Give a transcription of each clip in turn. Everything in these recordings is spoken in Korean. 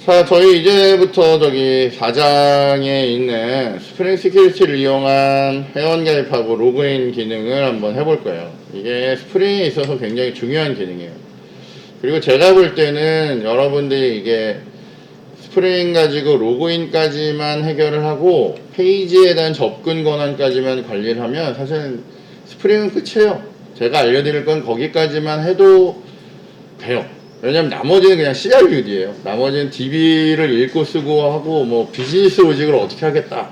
자, 저희 이제부터 저기 4장에 있는 스프링 시큐리티를 이용한 회원가입하고 로그인 기능을 한번 해볼 거예요. 이게 스프링에 있어서 굉장히 중요한 기능이에요. 그리고 제가 볼 때는 여러분들이 이게 스프링 가지고 로그인까지만 해결을 하고 페이지에 대한 접근 권한까지만 관리를 하면 사실 스프링은 끝이에요. 제가 알려드릴 건 거기까지만 해도 돼요. 왜냐면 나머지는 그냥 CRUD예요. 나머지는 DB를 읽고 쓰고 하고 뭐 비즈니스 로직을 어떻게 하겠다.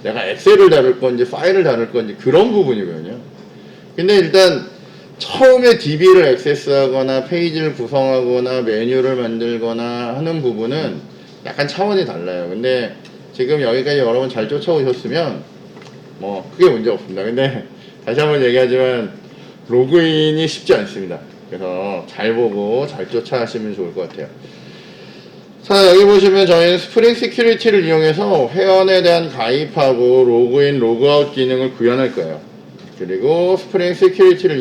내가 엑셀을 다룰 건지 파일을 다룰 건지 그런 부분이거든요. 근데 일단 처음에 DB를 액세스하거나 페이지를 구성하거나 메뉴를 만들거나 하는 부분은 약간 차원이 달라요. 근데 지금 여기까지 여러분 잘 쫓아오셨으면 뭐 크게 문제 없습니다. 근데 다시 한번 얘기하지만 로그인이 쉽지 않습니다. 그래서 잘 보고 잘 쫓아하시면 좋을 것 같아요. 자, 여기 보시면 저희는 스프링 시큐리티를 이용해서 회원에 대한 가입하고 로그인, 로그아웃 기능을 구현할 거예요. 그리고 스프링 시큐리티를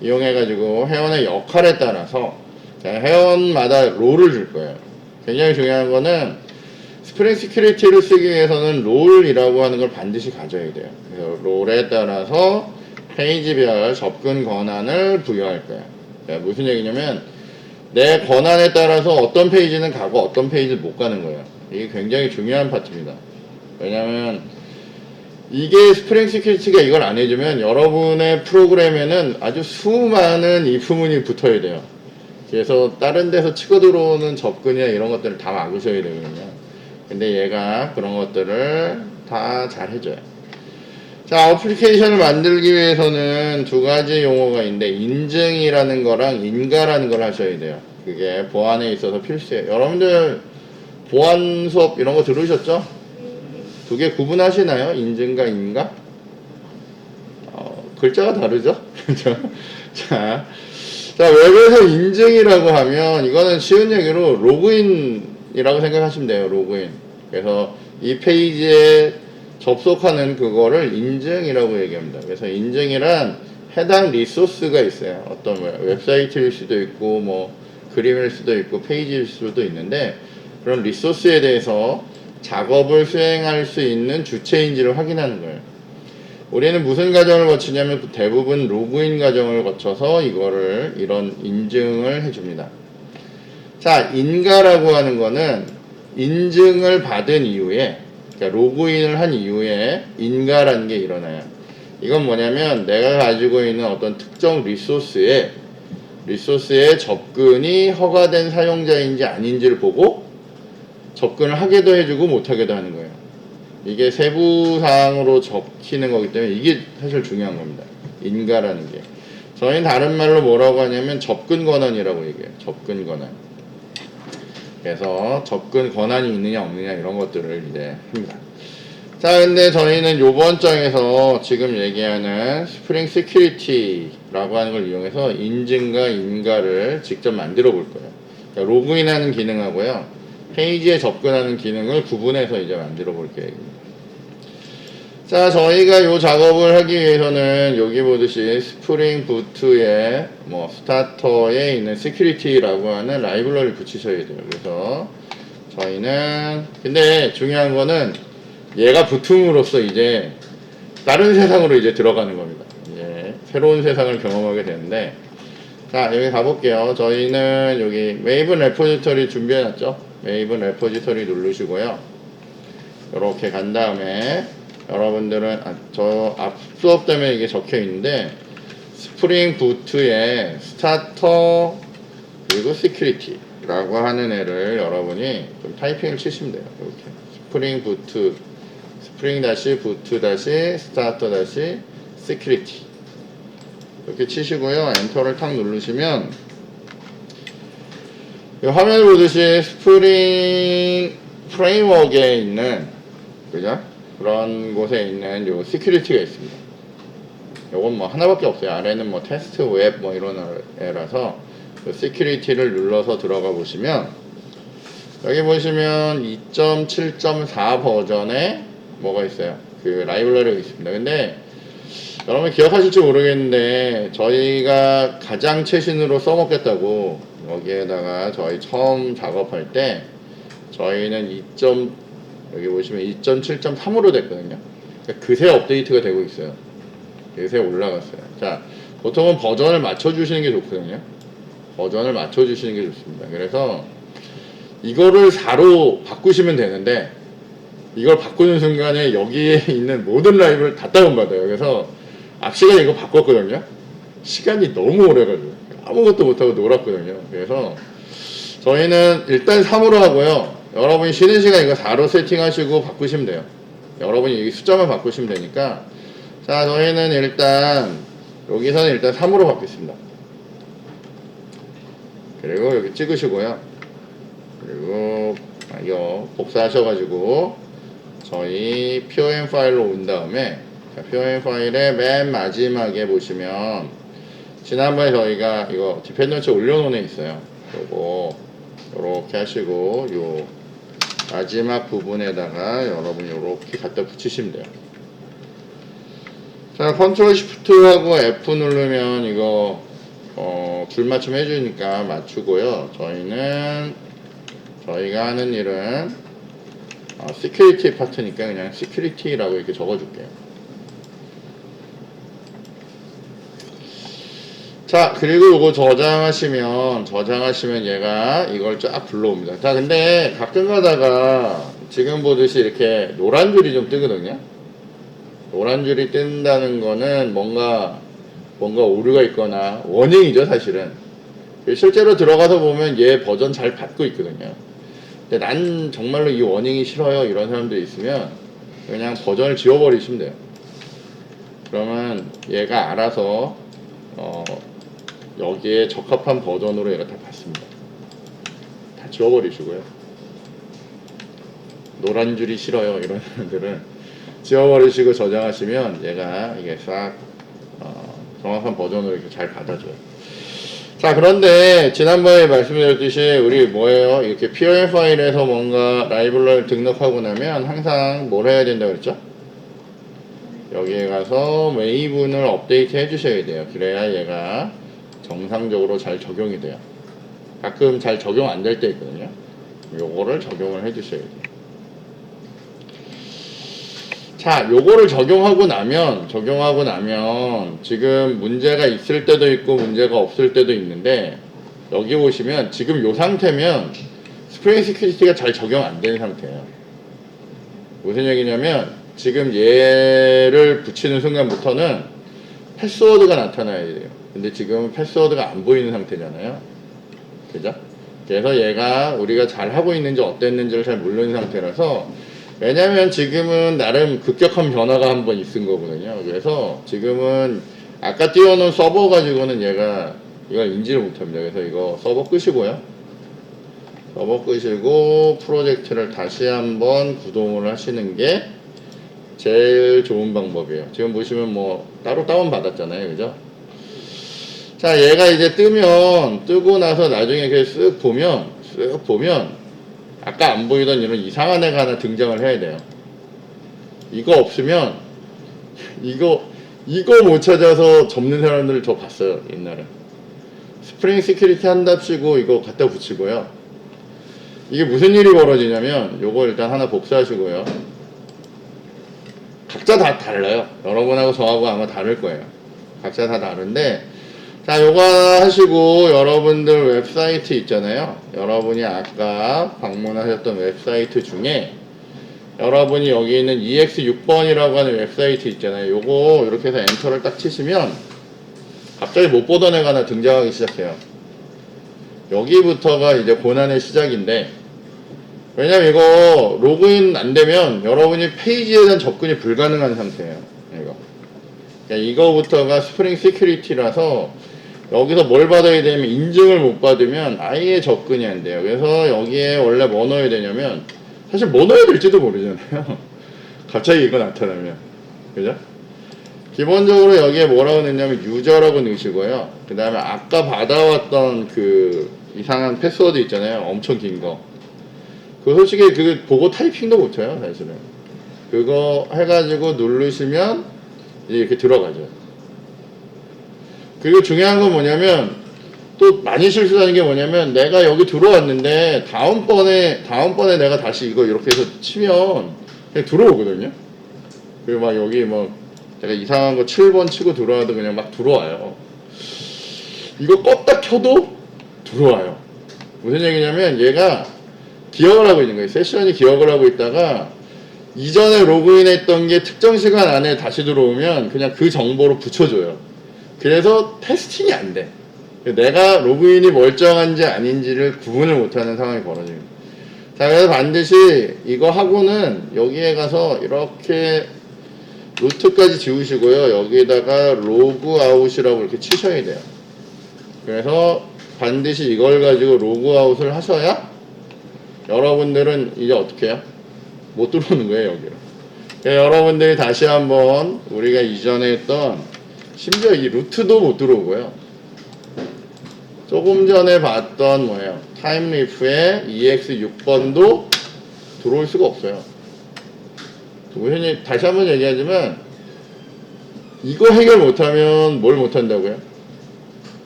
이용해가지고 회원의 역할에 따라서 회원마다 롤을 줄 거예요. 굉장히 중요한 거는 스프링 시큐리티를 쓰기 위해서는 롤이라고 하는 걸 반드시 가져야 돼요. 그래서 롤에 따라서 페이지별 접근 권한을 부여할 거예요. 그러니까 무슨 얘기냐면 내 권한에 따라서 어떤 페이지는 가고 어떤 페이지는 못 가는 거예요. 이게 굉장히 중요한 파트입니다. 왜냐면 이게 스프링 시큐리티가 이걸 안 해주면 여러분의 프로그램에는 아주 수많은 if문이 붙어야 돼요. 그래서 다른 데서 치고 들어오는 접근이나 이런 것들을 다 막으셔야 되거든요. 근데 얘가 그런 것들을 다 잘 해줘요. 자, 어플리케이션을 만들기 위해서는 두 가지 용어가 있는데 인증이라는 거랑 인가라는 걸 하셔야 돼요. 그게 보안에 있어서 필수예요. 여러분들 보안 수업 이런 거 들으셨죠? 두 개 구분하시나요? 인증과 인가? 글자가 다르죠? 그죠? 자, 웹에서 인증이라고 하면 이거는 쉬운 얘기로 로그인이라고 생각하시면 돼요. 로그인. 그래서 이 페이지에 접속하는 그거를 인증이라고 얘기합니다. 그래서 인증이란 해당 리소스가 있어요. 어떤 웹사이트일 수도 있고 뭐 그림일 수도 있고 페이지일 수도 있는데 그런 리소스에 대해서 작업을 수행할 수 있는 주체인지를 확인하는 거예요. 우리는 무슨 과정을 거치냐면 대부분 로그인 과정을 거쳐서 이런 인증을 해줍니다. 자, 인가라고 하는 거는 인증을 받은 이후에 그러니까 로그인을 한 이후에 인가라는 게 일어나요. 이건 뭐냐면 내가 가지고 있는 어떤 특정 리소스에 접근이 허가된 사용자인지 아닌지를 보고 접근을 하게도 해주고 못하게도 하는 거예요. 이게 세부사항으로 적히는 거기 때문에 이게 사실 중요한 겁니다. 인가라는 게. 저희는 다른 말로 뭐라고 하냐면 접근 권한이라고 얘기해요. 접근 권한. 그래서 접근 권한이 있느냐 없느냐 이런 것들을 이제 합니다. 자, 근데 저희는 요번 장에서 지금 얘기하는 스프링 시큐리티라고 하는 걸 이용해서 인증과 인가를 직접 만들어 볼 거예요. 그러니까 로그인하는 기능하고요. 페이지에 접근하는 기능을 구분해서 이제 만들어 볼 계획입니다. 자, 저희가 이 작업을 하기 위해서는 여기 보듯이 스프링 부트에 스타터에 있는 시큐리티라고 하는 라이브러리를 붙이셔야 돼요. 그래서 저희는 근데 중요한 거는 얘가 붙음으로써 이제 다른 세상으로 이제 들어가는 겁니다. 이제 새로운 세상을 경험하게 되는데 자, 여기 가볼게요. 저희는 여기 웨이브 레포지터리 준비해놨죠. 웨이브 레포지터리 누르시고요. 이렇게 간 다음에 여러분들은 저 앞 수업 때문에 이게 적혀 있는데 스프링 부트에 스타터 그리고 시큐리티라고 하는 애를 여러분이 좀 타이핑을 치시면 돼요. 이렇게 스프링 부트 스프링-부트- 스타터- 시큐리티 이렇게 치시고요. 엔터를 탁 누르시면 이 화면을 보듯이 스프링 프레임워크에 있는 그죠? 그런 곳에 있는 요 시큐리티가 있습니다. 요건 하나밖에 없어요. 아래는 테스트 웹 이런 애라서 그 시큐리티를 눌러서 들어가 보시면 여기 보시면 2.7.4 버전에 뭐가 있어요? 그 라이브러리가 있습니다. 근데 여러분 기억하실지 모르겠는데 저희가 가장 최신으로 써먹겠다고 여기에다가 저희 처음 작업할 때 저희는 여기 보시면 2.7.3으로 됐거든요. 그러니까 그새 업데이트가 되고 있어요. 그새 올라갔어요. 자, 보통은 버전을 맞춰주시는 게 좋거든요. 버전을 맞춰주시는 게 좋습니다. 그래서 이거를 4로 바꾸시면 되는데, 이걸 바꾸는 순간에 여기에 있는 모든 라이브를 다 다운받아요. 그래서 앞 시간에 이거 바꿨거든요. 시간이 너무 오래 걸려요. 아무것도 못하고 놀았거든요. 그래서 저희는 일단 3으로 하고요. 여러분이 쉬는 시간 이거 4로 세팅하시고 바꾸시면 돼요. 여러분이 이 숫자만 바꾸시면 되니까. 자, 저희는 여기서는 일단 3으로 바뀌었습니다. 그리고 여기 찍으시고요. 그리고 이거 복사하셔가지고 저희 POM 파일로 온 다음에, POM 파일의 맨 마지막에 보시면 지난번에 저희가 이거 디펜던치 올려놓은 애 있어요. 요거 요렇게 하시고 요 마지막 부분에다가 여러분이 요렇게 갖다 붙이시면 돼요. 자, 컨트롤 시프트하고 F 누르면 이거 줄맞춤 해주니까 맞추고요. 저희가 하는 일은 시큐리티 파트니까 그냥 시큐리티라고 이렇게 적어줄게요. 자, 그리고 이거 저장하시면 얘가 이걸 쫙 불러옵니다. 자, 근데 가끔 가다가 지금 보듯이 이렇게 노란 줄이 좀 뜨거든요. 노란 줄이 뜬다는 거는 뭔가 오류가 있거나 워닝이죠, 사실은. 실제로 들어가서 보면 얘 버전 잘 받고 있거든요. 근데 난 정말로 이 워닝이 싫어요, 이런 사람들이 있으면 그냥 버전을 지워버리시면 돼요. 그러면 얘가 알아서 여기에 적합한 버전으로 얘가 다 받습니다. 다 지워버리시고요. 노란 줄이 싫어요, 이런 사람들은 지워버리시고 저장하시면 얘가 이게 싹 정확한 버전으로 이렇게 잘 받아줘요. 자, 그런데 지난번에 말씀드렸듯이 우리 뭐예요? 이렇게 POM 파일에서 뭔가 라이브러리를 등록하고 나면 항상 뭘 해야 된다고 그랬죠? 여기에 가서 웨이분을 업데이트 해주셔야 돼요. 그래야 얘가 정상적으로 잘 적용이 돼요. 가끔 잘 적용 안 될 때 있거든요. 요거를 적용을 해주셔야 돼요. 자, 요거를 적용하고 나면 지금 문제가 있을 때도 있고 문제가 없을 때도 있는데, 여기 보시면 지금 요 상태면 스프링 시큐리티가 잘 적용 안 되는 상태예요. 무슨 얘기냐면 지금 얘를 붙이는 순간부터는 패스워드가 나타나야 돼요. 근데 지금 패스워드가 안 보이는 상태잖아요. 그죠? 그래서 얘가 우리가 잘 하고 있는지 어땠는지를 잘 모르는 상태라서, 왜냐면 지금은 나름 급격한 변화가 한번 있은 거거든요. 그래서 지금은 아까 띄워놓은 서버 가지고는 이걸 인지를 못합니다. 그래서 이거 서버 끄시고요. 서버 끄시고 프로젝트를 다시 한번 구동을 하시는 게 제일 좋은 방법이에요. 지금 보시면 뭐 따로 다운 받았잖아요. 그죠? 자, 얘가 이제 뜨고 나서 나중에 이렇게 쓱 보면 아까 안 보이던 이런 이상한 애가 하나 등장을 해야 돼요. 이거 없으면 이거 못 찾아서 접는 사람들을 저 봤어요, 옛날에. 스프링 시큐리티 한답시고 이거 갖다 붙이고요. 이게 무슨 일이 벌어지냐면 요거 일단 하나 복사하시고요. 각자 다 달라요. 여러분하고 저하고 아마 다를 거예요. 각자 다 다른데, 자, 요거 하시고 여러분들 웹사이트 있잖아요. 여러분이 아까 방문하셨던 웹사이트 중에 여러분이 여기 있는 EX6번이라고 하는 웹사이트 있잖아요. 요거 이렇게 해서 엔터를 딱 치시면 갑자기 못 보던 애가 하나 등장하기 시작해요. 여기부터가 이제 고난의 시작인데, 왜냐면 이거 로그인 안 되면 여러분이 페이지에 대한 접근이 불가능한 상태예요. 그러니까 이거부터가 스프링 시큐리티라서 여기서 뭘 받아야 되냐면 인증을 못 받으면 아예 접근이 안 돼요. 그래서 여기에 원래 뭐 넣어야 되냐면, 사실 뭐 넣어야 될지도 모르잖아요. 갑자기 이거 나타나면. 그죠? 기본적으로 여기에 뭐라고 넣냐면 유저라고 넣으시고요. 그 다음에 아까 받아왔던 그 이상한 패스워드 있잖아요. 엄청 긴 거. 그 솔직히 그거 보고 타이핑도 못해요, 사실은. 그거 해가지고 누르시면 이제 이렇게 들어가죠. 그리고 중요한 건 뭐냐면 또 많이 실수하는 게 뭐냐면 내가 여기 들어왔는데 다음번에 내가 다시 이거 이렇게 해서 치면 그냥 들어오거든요. 그리고 막 여기 뭐 제가 이상한 거 7번 치고 들어와도 그냥 막 들어와요. 이거 껐다 켜도 들어와요. 무슨 얘기냐면 얘가 기억을 하고 있는 거예요. 세션이 기억을 하고 있다가 이전에 로그인했던 게 특정 시간 안에 다시 들어오면 그냥 그 정보로 붙여줘요. 그래서 테스팅이 안 돼. 내가 로그인이 멀쩡한지 아닌지를 구분을 못하는 상황이 벌어집니다. 자, 그래서 반드시 이거 하고는 여기에 가서 이렇게 루트까지 지우시고요. 여기에다가 로그아웃이라고 이렇게 치셔야 돼요. 그래서 반드시 이걸 가지고 로그아웃을 하셔야 여러분들은 이제 어떻게 해요? 못 들어오는 거예요, 여기로. 여러분들이 다시 한번 우리가 이전에 했던 심지어 이 루트도 못 들어오고요. 조금 전에 봤던 뭐예요? 타임리프의 EX6번도 들어올 수가 없어요. 다시 한번 얘기하지만 이거 해결 못하면 뭘 못한다고요?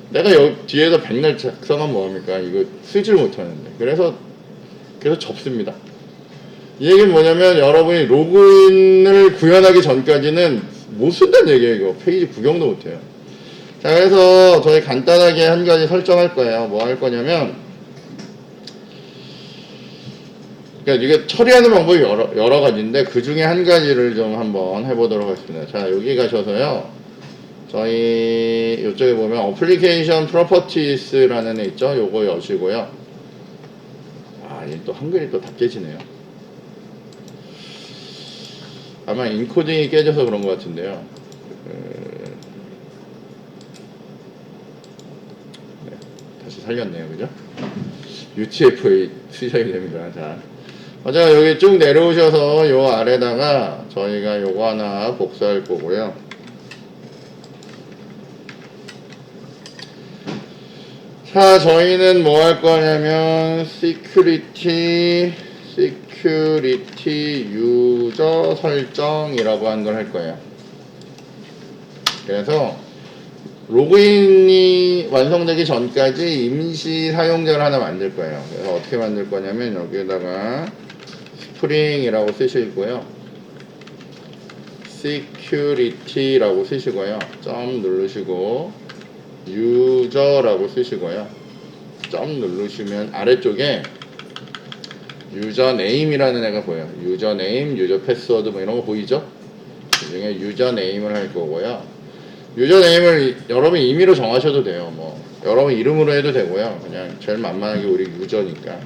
내가 여기 뒤에서 백날 작성하면 뭐합니까? 이거 쓰질 못하는데. 그래서 접습니다. 이 얘기는 뭐냐면 여러분이 로그인을 구현하기 전까지는 못 쓴다는 얘기예요. 이거 페이지 구경도 못해요. 자, 그래서 저희 간단하게 한 가지 설정할 거예요. 뭐 할 거냐면, 그러니까 이게 처리하는 방법이 여러 가지인데 그 중에 한 가지를 좀 한번 해보도록 하겠습니다. 자, 여기 가셔서요. 저희 이쪽에 보면 어플리케이션 프로퍼티스라는 애 있죠? 요거 여시고요. 아, 얘 또 한글이 또 다 깨지네요. 아마 인코딩이 깨져서 그런 것 같은데요. 네, 다시 살렸네요, 그죠? UTF-8 쓰셔야 됩니다. 자, 여기 쭉 내려오셔서 요 아래다가 저희가 요거 하나 복사할 거고요. 자, 저희는 뭐 할 거냐면 security 유저 설정이라고 한 걸 할 거예요. 그래서 로그인이 완성되기 전까지 임시 사용자를 하나 만들 거예요. 그래서 어떻게 만들 거냐면 여기에다가 스프링이라고 쓰시고요. security라고 쓰시고요. 점 누르시고 유저라고 쓰시고요. 점 누르시면 아래쪽에 유저 네임이라는 애가 보여요. 유저 네임, 유저 패스워드 뭐 이런 거 보이죠? 그 중에 유저 네임을 할 거고요. 유저 네임을 여러분이 임의로 정하셔도 돼요. 뭐 여러분 이름으로 해도 되고요. 그냥 제일 만만하게 우리 유저니까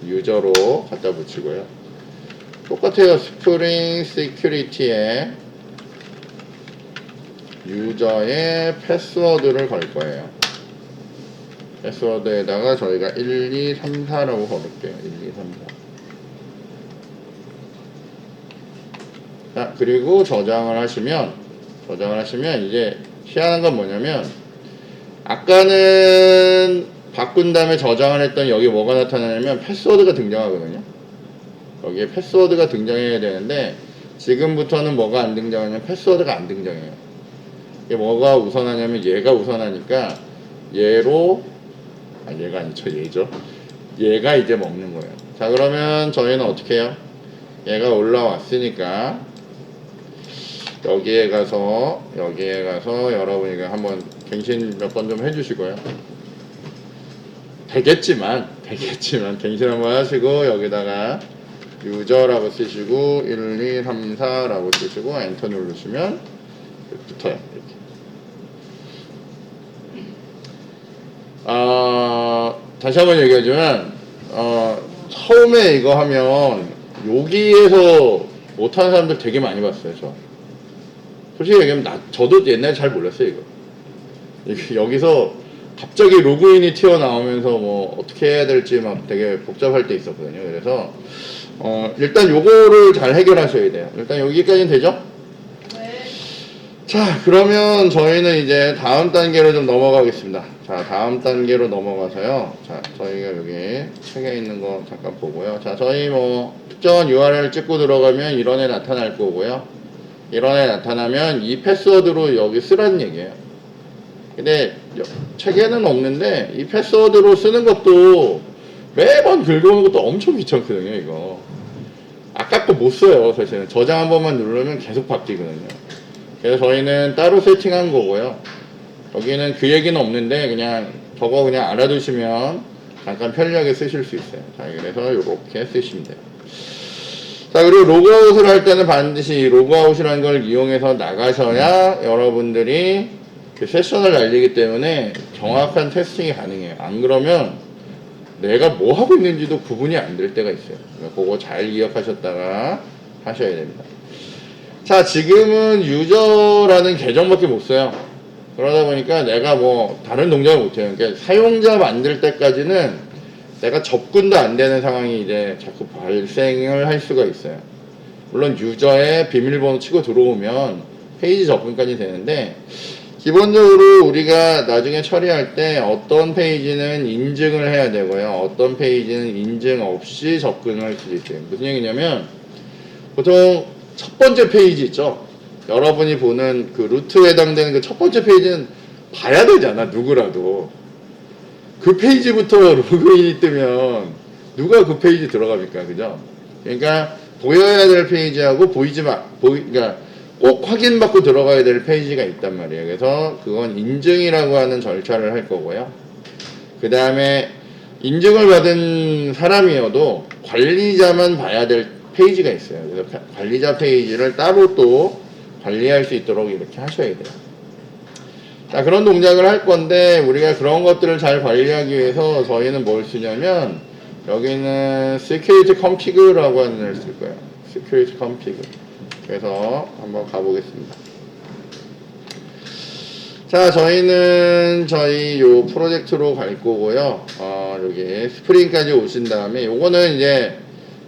유저로 갖다 붙이고요. 똑같아요. 스프링 시큐리티에 유저의 패스워드를 걸 거예요. 패스워드에다가 저희가 1, 2, 3, 4라고 걸을게요. 1, 2, 3, 4. 자, 그리고 저장을 하시면 이제 희한한 건 뭐냐면 아까는 바꾼 다음에 저장을 했던 여기 뭐가 나타나냐면 패스워드가 등장하거든요. 여기에 패스워드가 등장해야 되는데 지금부터는 뭐가 안 등장하냐면 패스워드가 안 등장해요. 이게 뭐가 우선하냐면 얘가 우선하니까 얘로 얘가 아니죠, 얘죠. 얘가 이제 먹는 거예요. 자, 그러면 저희는 어떻게 해요? 얘가 올라왔으니까 여기에 가서 여러분이 한번 갱신 몇 번 좀 해주시고요. 되겠지만 갱신 한번 하시고 여기다가 유저라고 쓰시고 1, 2, 3, 4라고 쓰시고 엔터 누르시면 붙어요. 이렇게. 다시 한번 얘기하지만 처음에 이거 하면 여기에서 못하는 사람들 되게 많이 봤어요. 저 솔직히 얘기하면 저도 옛날에 잘 몰랐어요. 이거 여기서 갑자기 로그인이 튀어나오면서 뭐 어떻게 해야 될지 막 되게 복잡할 때 있었거든요. 그래서 일단 요거를 잘 해결하셔야 돼요. 일단 여기까지는 되죠? 네. 자, 그러면 저희는 이제 다음 단계로 좀 넘어가겠습니다. 자, 다음 단계로 넘어가서요. 자, 저희가 여기 책에 있는 거 잠깐 보고요. 자, 저희 뭐 특정한 URL 찍고 들어가면 이런 애 나타날 거고요. 이런 애 나타나면 이 패스워드로 여기 쓰라는 얘기예요. 근데 책에는 없는데 이 패스워드로 쓰는 것도 매번 긁어오는 것도 엄청 귀찮거든요. 이거 아깝고 못 써요. 사실은 저장 한 번만 누르면 계속 바뀌거든요. 그래서 저희는 따로 세팅한 거고요. 여기는 그 얘기는 없는데 그냥 저거 그냥 알아두시면 잠깐 편리하게 쓰실 수 있어요. 자, 그래서 이렇게 쓰시면 돼요. 자, 그리고 로그아웃을 할 때는 반드시 로그아웃이라는 걸 이용해서 나가셔야 여러분들이 그 세션을 날리기 때문에 정확한 테스팅이 가능해요. 안 그러면 내가 뭐 하고 있는지도 구분이 안 될 때가 있어요. 그러니까 그거 잘 기억하셨다가 하셔야 됩니다. 자, 지금은 유저라는 계정밖에 못 써요. 그러다 보니까 내가 뭐 다른 동작을 못 해요. 그러니까 사용자 만들 때까지는 내가 접근도 안 되는 상황이 이제 자꾸 발생을 할 수가 있어요. 물론 유저의 비밀번호 치고 들어오면 페이지 접근까지 되는데, 기본적으로 우리가 나중에 처리할 때 어떤 페이지는 인증을 해야 되고요, 어떤 페이지는 인증 없이 접근을 할 수도 있어요. 무슨 얘기냐면, 보통 첫 번째 페이지 있죠? 여러분이 보는 그 루트에 해당되는 그 첫 번째 페이지는 봐야 되잖아, 누구라도. 그 페이지부터 로그인이 뜨면 누가 그 페이지 들어갑니까? 그죠? 그러니까 보여야 될 페이지하고 그러니까 꼭 확인받고 들어가야 될 페이지가 있단 말이에요. 그래서 그건 인증이라고 하는 절차를 할 거고요. 그 다음에 인증을 받은 사람이어도 관리자만 봐야 될 페이지가 있어요. 그래서 관리자 페이지를 따로 또 관리할 수 있도록 이렇게 하셔야 돼요. 자, 그런 동작을 할 건데, 우리가 그런 것들을 잘 관리하기 위해서 저희는 뭘 쓰냐면, 여기는 security config라고 하는 애를 쓸 거예요. security config. 그래서 한번 가보겠습니다. 자, 저희는 저희 요 프로젝트로 갈 거고요. 여기 스프링까지 오신 다음에, 요거는 이제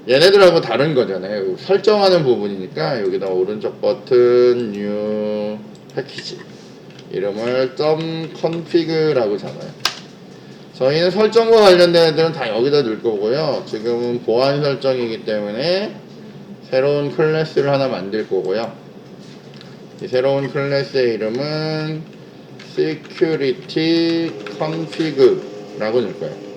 얘네들하고 다른 거잖아요. 설정하는 부분이니까 여기다 오른쪽 버튼 new 패키지 이름을 .config라고 잡아요. 저희는 설정과 관련된 애들은 다 여기다 넣을 거고요. 지금은 보안 설정이기 때문에 새로운 클래스를 하나 만들 거고요. 이 새로운 클래스의 이름은 security config라고 넣을 거예요.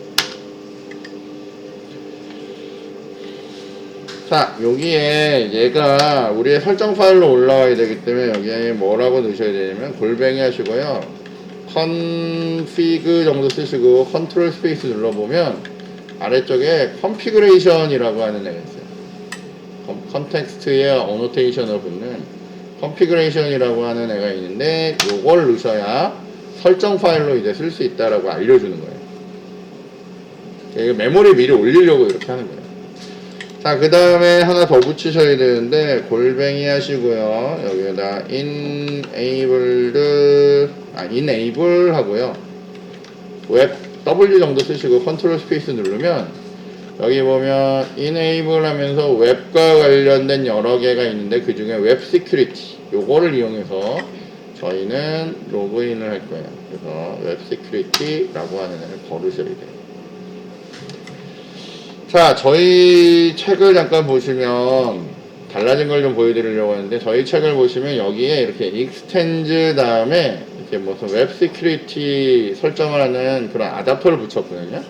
자, 여기에 얘가 우리의 설정 파일로 올라와야 되기 때문에 여기에 뭐라고 넣으셔야 되냐면 골뱅이 하시고요, config 정도 쓰시고 컨트롤 스페이스 눌러보면 아래쪽에 configuration이라고 하는 애가 있어요. 컨텍스트에 어노테이션을 붙는 configuration이라고 하는 애가 있는데, 요걸 넣으셔야 설정 파일로 이제 쓸 수 있다라고 알려주는 거예요. 메모리 미리 올리려고 이렇게 하는 거예요. 자, 그 다음에 하나 더 붙이셔야 되는데, 골뱅이 하시고요, 여기에다 enable 하고요, 웹 W 정도 쓰시고 컨트롤 스페이스 누르면 여기 보면 enable 하면서 웹과 관련된 여러 개가 있는데, 그 중에 웹 시큐리티 요거를 이용해서 저희는 로그인을 할 거예요. 그래서 웹 시큐리티라고 하는 애를 걸으셔야 돼요. 자, 저희 책을 잠깐 보시면 달라진 걸 좀 보여드리려고 하는데, 저희 책을 보시면 여기에 이렇게 익스텐즈 다음에 이렇게 무슨 웹 시큐리티 설정을 하는 그런 아답터를 붙였거든요.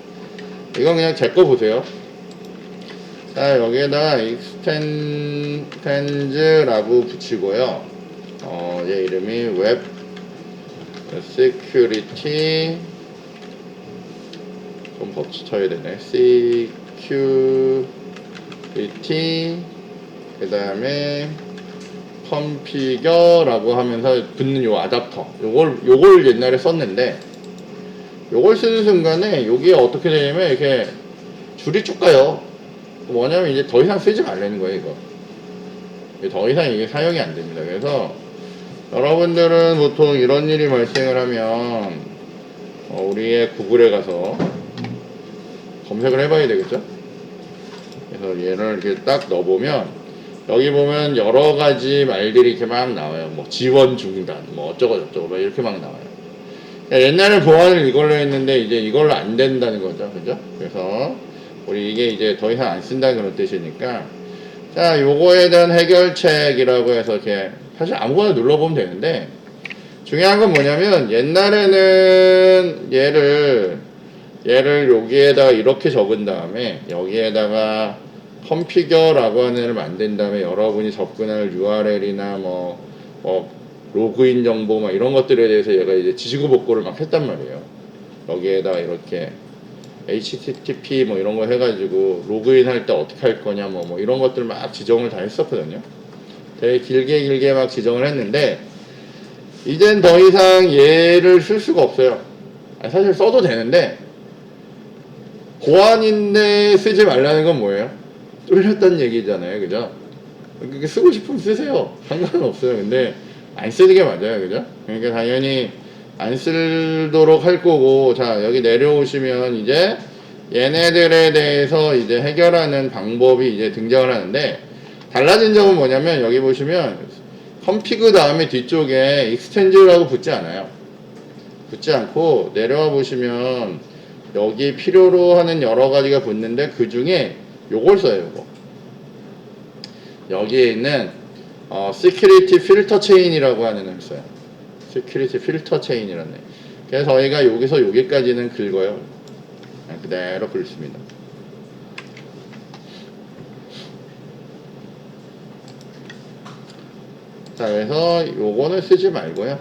이건 그냥 제 거 보세요. 자, 여기에다가 익스텐즈라고 붙이고요. 얘 이름이 웹 시큐리티 좀 붙여야 되네. security 그 다음에 configure라고 하면서 붙는 요 아답터, 요걸 옛날에 썼는데, 요걸 쓰는 순간에 여기에 어떻게 되냐면 이렇게 줄이 쭉 가요. 뭐냐면 이제 더 이상 쓰지 말라는 거예요. 이거 더 이상 이게 사용이 안 됩니다. 그래서 여러분들은 보통 이런 일이 발생을 하면 우리의 구글에 가서 검색을 해봐야 되겠죠. 그래서 얘를 이렇게 딱 넣어보면 여기 보면 여러 가지 말들이 이렇게 막 나와요. 뭐 지원 중단, 뭐 어쩌고 저쩌고 막 이렇게 막 나와요. 옛날에 보안을 이걸로 했는데 이제 이걸로 안 된다는 거죠. 그죠? 그래서 우리 이게 이제 더 이상 안 쓴다는 그런 뜻이니까, 자, 요거에 대한 해결책이라고 해서 이렇게 사실 아무거나 눌러보면 되는데, 중요한 건 뭐냐면 옛날에는 얘를 여기에다가 이렇게 적은 다음에 여기에다가 컴피겨라고 하는 애를 만든 다음에 여러분이 접근할 URL이나 뭐 로그인 정보 막 이런 것들에 대해서 얘가 이제 지시고 복구를 막 했단 말이에요. 여기에다가 이렇게 HTTP 뭐 이런 거 해가지고 로그인 할 때 어떻게 할 거냐 뭐 이런 것들 막 지정을 다 했었거든요. 되게 길게 막 지정을 했는데 이젠 더 이상 얘를 쓸 수가 없어요. 아니, 사실 써도 되는데 고안인데 쓰지 말라는 건 뭐예요? 뚫렸다는 얘기잖아요, 그죠? 그게 쓰고 싶으면 쓰세요. 상관은 없어요. 근데 안 쓰는 게 맞아요, 그죠? 그러니까 당연히 안 쓰도록 할 거고, 자 여기 내려오시면 이제 얘네들에 대해서 이제 해결하는 방법이 이제 등장을 하는데, 달라진 점은 뭐냐면 여기 보시면 컴피그 다음에 뒤쪽에 익스텐즈라고 붙지 않아요. 붙지 않고 내려와 보시면 여기 필요로 하는 여러 가지가 붙는데 그 중에 요걸 써요. 요거. 여기에 있는 Security Filter Chain이라고 하는 걸 써요. Security Filter Chain이라는. 그래서 저희가 여기서 여기까지는 긁어요. 그대로 긁습니다. 자, 그래서 요거는 쓰지 말고요.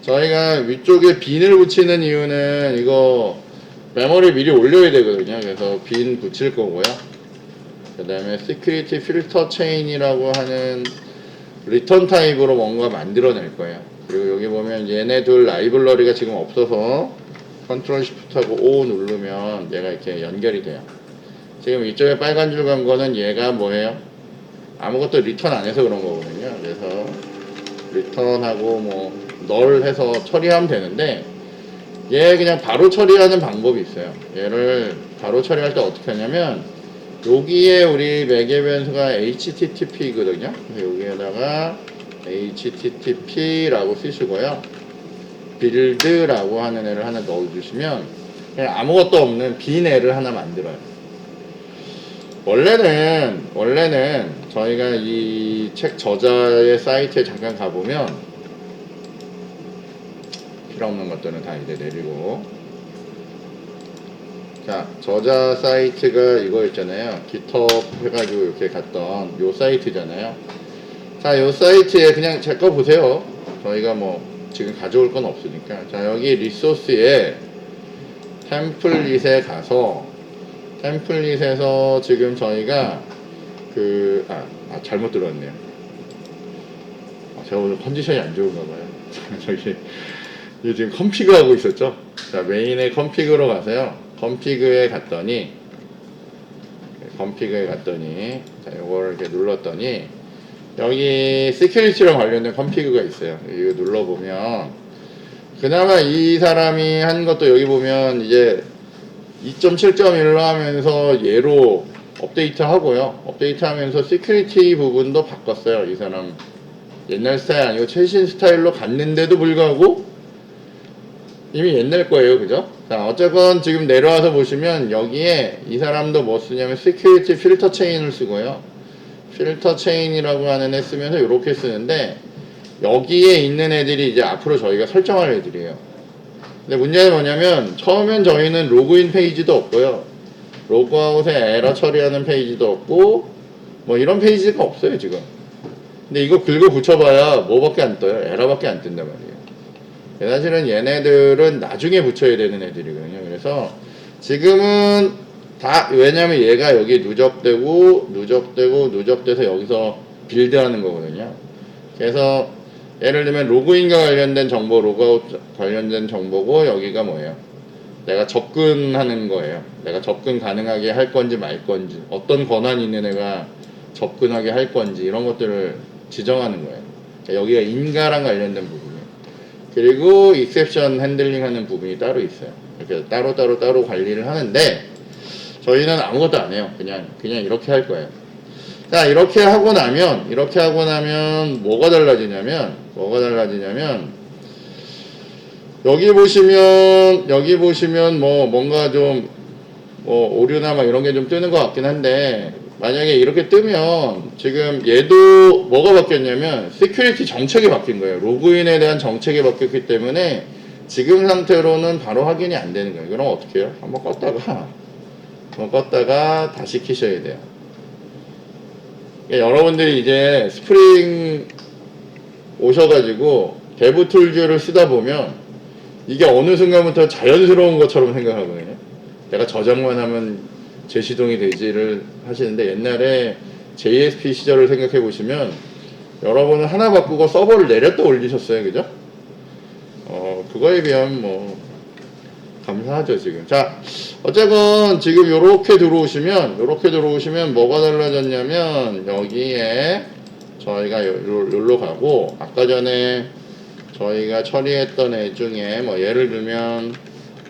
저희가 위쪽에 빈을 붙이는 이유는 이거 메모리 미리 올려야 되거든요. 그래서 빈 붙일 거고요. 그 다음에 Security Filter Chain이라고 하는 리턴 타입으로 뭔가 만들어낼 거예요. 그리고 여기 보면 얘네 둘 라이블러리가 지금 없어서 컨트롤 시프트하고 O 누르면 얘가 이렇게 연결이 돼요. 지금 이쪽에 빨간 줄 간 거는 얘가 뭐예요? 아무것도 리턴 안 해서 그런 거거든요. 그래서 리턴하고 뭐 널 해서 처리하면 되는데, 얘 그냥 바로 처리하는 방법이 있어요. 얘를 바로 처리할 때 어떻게 하냐면 여기에 우리 매개 변수가 HTTP거든요. 여기에다가 HTTP라고 쓰시고요. 빌드라고 하는 애를 하나 넣어주시면 그냥 아무것도 없는 빈 애를 하나 만들어요. 원래는 저희가 이 책 저자의 사이트에 잠깐 가보면 필요 없는 것들은 다 이제 내리고, 자 저자 사이트가 이거 있잖아요. 깃허브 해가지고 이렇게 갔던 요 사이트잖아요. 자 요 사이트에 그냥 제 거 보세요. 저희가 뭐 지금 가져올 건 없으니까. 자 여기 리소스에 템플릿에 가서 템플릿에서 지금 저희가 잘못 들었네요. 제가 오늘 컨디션이 안 좋은가 봐요. 저기 지금 컴피그 하고 있었죠. 자 메인에 컴피그로 가서요. 컴피그에 갔더니 자 요거를 이렇게 눌렀더니 여기 시큐리티랑 관련된 컴피그가 있어요. 이거 눌러보면 그나마 이 사람이 한 것도 여기 보면 이제 2.7.1로 하면서 얘로 업데이트 하고요. 업데이트 하면서 시큐리티 부분도 바꿨어요. 이 사람 옛날 스타일 아니고 최신 스타일로 갔는데도 불구하고 이미 옛날 거예요. 그죠? 자, 어쨌건 지금 내려와서 보시면 여기에 이 사람도 뭐 쓰냐면 시큐리티 필터 체인을 쓰고요. 필터 체인이라고 하는 애 쓰면서 이렇게 쓰는데 여기에 있는 애들이 이제 앞으로 저희가 설정할 애들이에요. 근데 문제는 뭐냐면 처음엔 저희는 로그인 페이지도 없고요. 로그아웃에 에러 처리하는 페이지도 없고 뭐 이런 페이지가 없어요 지금. 근데 이거 긁어 붙여봐야 뭐밖에 안 떠요. 에러밖에 안 뜬단 말이에요. 사실은 얘네들은 나중에 붙여야 되는 애들이거든요. 그래서 지금은 다, 왜냐면 얘가 여기 누적돼서 여기서 빌드하는 거거든요. 그래서 예를 들면 로그인과 관련된 정보, 로그아웃 관련된 정보고, 여기가 뭐예요? 내가 접근하는 거예요. 내가 접근 가능하게 할 건지 말 건지, 어떤 권한이 있는 애가 접근하게 할 건지, 이런 것들을 지정하는 거예요. 여기가 인가랑 관련된 부분이에요. 그리고 익셉션 핸들링 하는 부분이 따로 있어요. 이렇게 따로 관리를 하는데 저희는 아무것도 안 해요. 그냥 이렇게 할 거예요. 자, 이렇게 하고 나면 뭐가 달라지냐면 여기 보시면 뭐 뭔가 좀 뭐 오류나 막 이런 게 좀 뜨는 것 같긴 한데 만약에 이렇게 뜨면 지금 얘도 뭐가 바뀌었냐면 시큐리티 정책이 바뀐 거예요. 로그인에 대한 정책이 바뀌었기 때문에 지금 상태로는 바로 확인이 안 되는 거예요. 그럼 어떻게 해요? 한번 껐다가 다시 키셔야 돼요. 여러분들이 이제 스프링 오셔가지고 데브 툴즈를 쓰다 보면 이게 어느 순간부터 자연스러운 것처럼 생각하거든요. 내가 저장만 하면 재시동이 되지를 하시는데, 옛날에 JSP 시절을 생각해 보시면 여러분은 하나 바꾸고 서버를 내렸다 올리셨어요. 그죠? 그거에 비하면 뭐 감사하죠 지금. 자, 어쨌건 지금 요렇게 들어오시면 뭐가 달라졌냐면, 여기에 저희가 여기로 가고, 아까 전에 저희가 처리했던 애 중에 뭐 예를 들면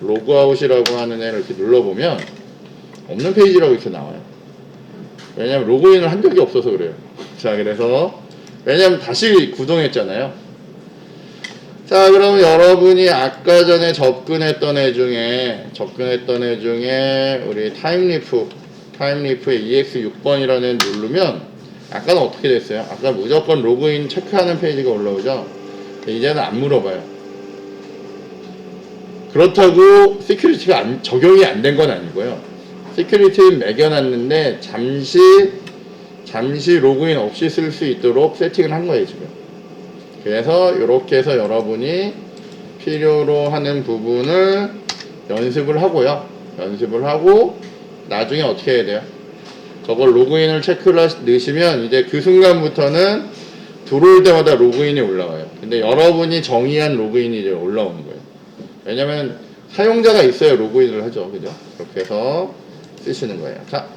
로그아웃이라고 하는 애를 이렇게 눌러보면 없는 페이지라고 이렇게 나와요. 왜냐면 로그인을 한 적이 없어서 그래요. 자, 그래서 왜냐면 다시 구동했잖아요. 자, 그럼 여러분이 아까 전에 접근했던 애 중에 우리 타임리프의 EX6번이라는 애 누르면 아까는 어떻게 됐어요? 아까 무조건 로그인 체크하는 페이지가 올라오죠? 이제는 안 물어봐요. 그렇다고 시큐리티가 적용이 안 된 건 아니고요. 시큐리티는 매겨놨는데 잠시 로그인 없이 쓸 수 있도록 세팅을 한 거예요 지금. 그래서 이렇게 해서 여러분이 필요로 하는 부분을 연습을 하고요. 연습을 하고 나중에 어떻게 해야 돼요? 저걸 로그인을 체크를 넣으시면 이제 그 순간부터는 들어올 때마다 로그인이 올라와요. 근데 여러분이 정의한 로그인이 이제 올라오는 거예요. 왜냐면 사용자가 있어야 로그인을 하죠. 그죠? 그렇게 해서 쓰시는 거예요. 자,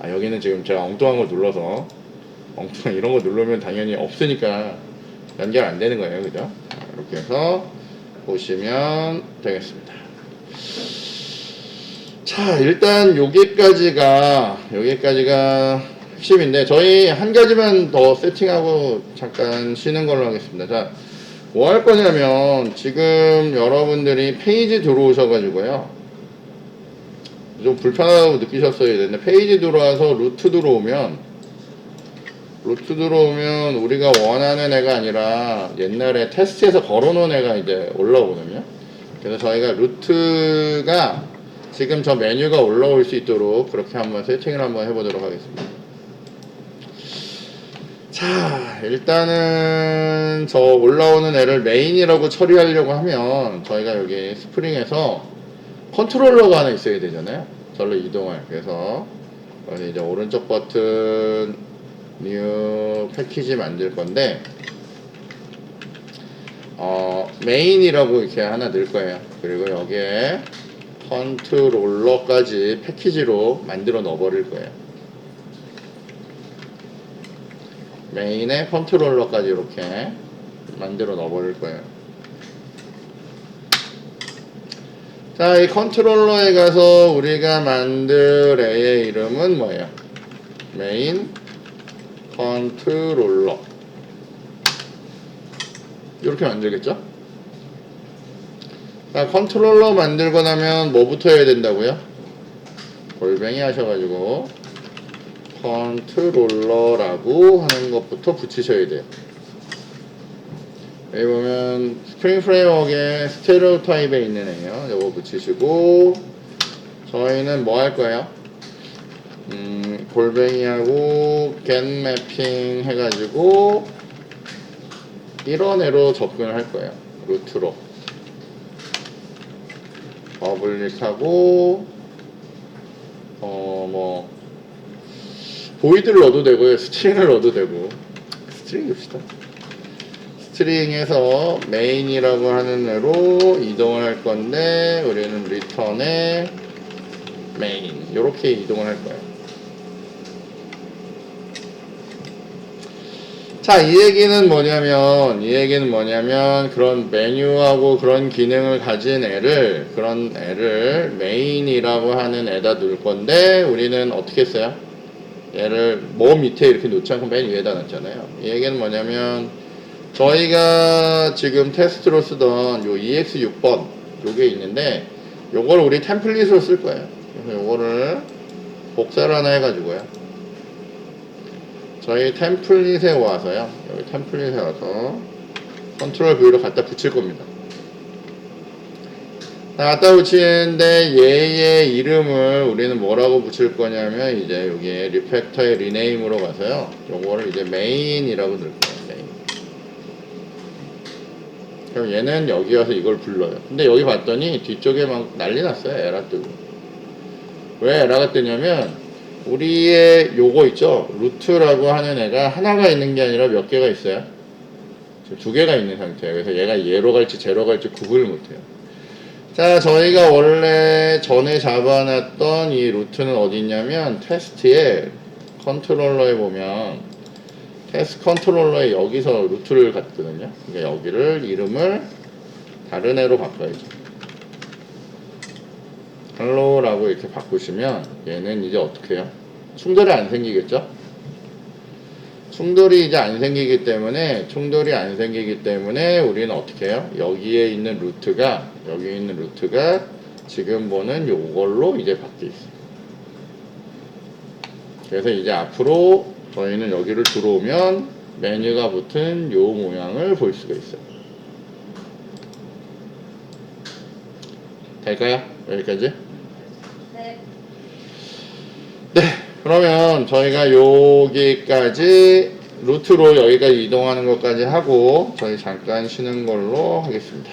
여기는 지금 제가 엉뚱한 걸 눌러서, 이런 거 누르면 당연히 없으니까 연결 안 되는 거예요. 그죠? 자, 이렇게 해서 보시면 되겠습니다. 자, 일단 여기까지가 핵심인데, 저희 한 가지만 더 세팅하고 잠깐 쉬는 걸로 하겠습니다. 자, 뭐 할 거냐면, 지금 여러분들이 페이지 들어오셔가지고요, 좀 불편하다고 느끼셨어야 되는데, 페이지 들어와서 루트 들어오면 우리가 원하는 애가 아니라 옛날에 테스트에서 걸어놓은 애가 이제 올라오거든요. 그래서 저희가 루트가 지금 저 메뉴가 올라올 수 있도록 그렇게 한번 세팅을 한번 해보도록 하겠습니다. 자, 일단은 저 올라오는 애를 메인이라고 처리하려고 하면 저희가 여기 스프링에서 컨트롤러가 하나 있어야 되잖아요. 저를 이동할. 그래서 여기 이제 오른쪽 버튼 뉴 패키지 만들 건데, 메인이라고 이렇게 하나 넣을 거예요. 그리고 여기에 컨트롤러까지 패키지로 만들어 넣어 버릴 거예요. 메인에 컨트롤러까지 이렇게 만들어 넣어 버릴 거예요. 자, 이 컨트롤러에 가서 우리가 만들 애의 이름은 뭐예요? 메인 컨트롤러. 이렇게 만들겠죠? 자, 컨트롤러 만들고 나면 뭐부터 해야 된다고요? 골뱅이 하셔가지고 컨트롤러라고 하는 것부터 붙이셔야 돼요. 여기 보면 스프링 프레임워크의 스테레오 타입에 있는 애요. 이거 붙이시고, 저희는 뭐 할 거예요? 골뱅이하고 get 매핑 해가지고 이런 애로 접근을 할 거예요. 루트로 퍼블릭하고 뭐 보이드를 넣어도 되고요, 스트링을 넣어도 되고. 스트링 줍시다. 스트링에서 메인이라고 하는 애로 이동을 할 건데, 우리는 리턴에 메인 이렇게 이동을 할 거예요. 자, 이 얘기는 뭐냐면 그런 메뉴하고 그런 기능을 가진 그런 애를 메인이라고 하는 애다 둘 건데, 우리는 어떻게 했어요? 얘를 뭐 밑에 이렇게 놓지 않고 맨 위에다 놨잖아요. 이 얘기는 뭐냐면, 저희가 지금 테스트로 쓰던 요 EX6번 요게 있는데, 요걸 우리 템플릿으로 쓸 거예요. 그래서 요거를 복사를 하나 해가지고요. 저희 템플릿에 와서요. 여기 템플릿에 와서 컨트롤 V로 갖다 붙일 겁니다. 갖다 붙이는데 얘의 이름을 우리는 뭐라고 붙일 거냐면 이제 여기에 리팩터의 리네임으로 가서요. 요거를 이제 메인이라고 넣을 거예요. 메인. 그럼 얘는 여기 와서 이걸 불러요. 근데 여기 봤더니 뒤쪽에 막 난리 났어요. 에러 뜨고. 왜 에러가 뜨냐면 우리의 요거 있죠. 루트라고 하는 애가 하나가 있는 게 아니라 몇 개가 있어요. 지금 두 개가 있는 상태예요. 그래서 얘가 얘로 갈지 제로 갈지 구분을 못해요. 자, 저희가 원래 전에 잡아놨던 이 루트는 어디 있냐면 테스트에 컨트롤러에 보면 테스트 컨트롤러에 여기서 루트를 갖거든요. 그러니까 여기를 이름을 다른 애로 바꿔야죠. hello라고 이렇게 바꾸시면 얘는 이제 어떻게 해요? 충돌이 안 생기겠죠? 충돌이 안 생기기 때문에 우리는 어떻게 해요? 여기에 있는 루트가 지금 보는 요걸로 이제 바뀌어 있어요. 그래서 이제 앞으로 저희는 여기를 들어오면 메뉴가 붙은 요 모양을 볼 수가 있어요. 될까요? 여기까지? 네. 네, 그러면 저희가 여기까지 루트로 여기까지 이동하는 것까지 하고 저희 잠깐 쉬는 걸로 하겠습니다.